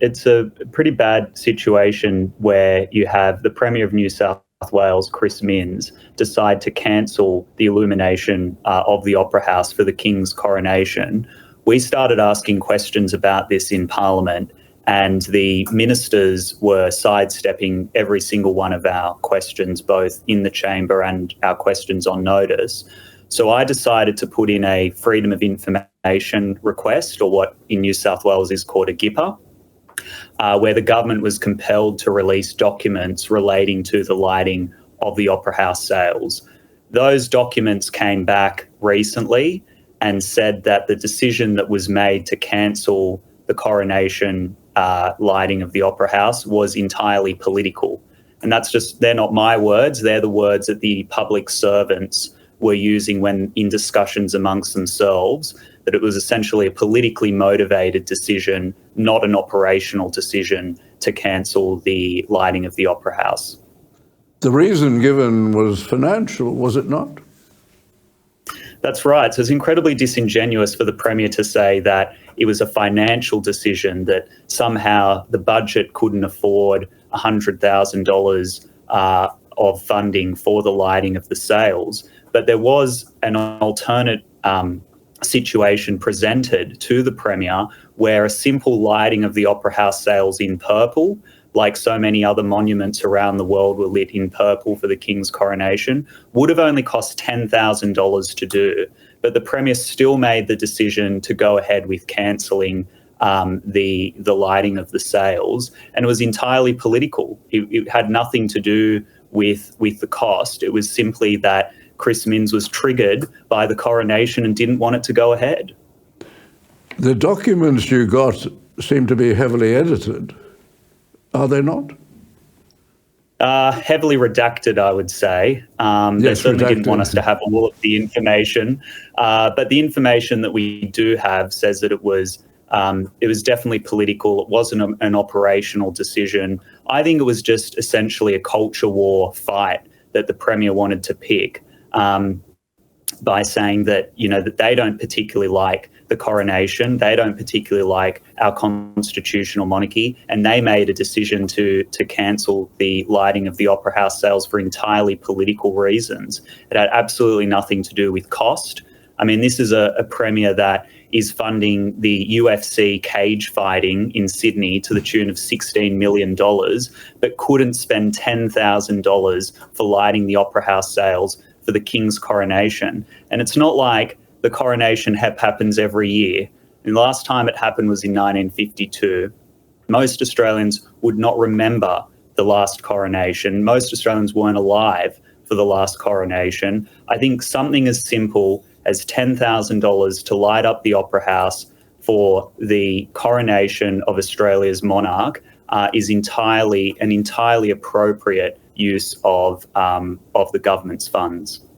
It's a pretty bad situation where you have the Premier of New South Wales, Chris Minns, decide to cancel the illumination of the Opera House for the King's coronation. We started asking questions about this in Parliament, and the ministers were sidestepping every single one of our questions, both in the chamber and our questions on notice. So I decided to put in a Freedom of Information request, or what in New South Wales is called a GIPA, where the government was compelled to release documents relating to the lighting of the Opera House sales. Those documents came back recently and said that the decision that was made to cancel the coronation lighting of the Opera House was entirely political. And they're not my words, they're the words that the public servants were using when in discussions amongst themselves, that it was essentially a politically motivated decision, not an operational decision, to cancel the lighting of the Opera House. The reason given was financial, was it not? That's right. So it's incredibly disingenuous for the Premier to say that it was a financial decision, that somehow the budget couldn't afford $100,000 of funding for the lighting of the sales. But there was an alternate situation presented to the Premier where a simple lighting of the Opera House sales in purple, like so many other monuments around the world were lit in purple for the King's coronation, would have only cost $10,000 to do. But the Premier still made the decision to go ahead with cancelling the lighting of the sales, and it was entirely political. It had nothing to do with the cost. It was simply that Chris Minns was triggered by the coronation and didn't want it to go ahead. The documents you got seem to be heavily edited. Are they not? Heavily redacted, I would say. They certainly didn't want us to have all of the information. But the information that we do have says that it was definitely political. It wasn't an operational decision. I think it was just essentially a culture war fight that the Premier wanted to pick, by saying that, that they don't particularly like the coronation, they don't particularly like our constitutional monarchy, and they made a decision to cancel the lighting of the Opera House sales for entirely political reasons. It had absolutely nothing to do with cost. I mean, this is a Premier that is funding the UFC cage fighting in Sydney to the tune of $16 million, but couldn't spend $10,000 for lighting the Opera House sales for the King's coronation. And it's not like the coronation happens every year. And the last time it happened was in 1952. Most Australians would not remember the last coronation. Most Australians weren't alive for the last coronation. I think something as simple as $10,000 to light up the Opera House for the coronation of Australia's monarch is an entirely appropriate use of the government's funds.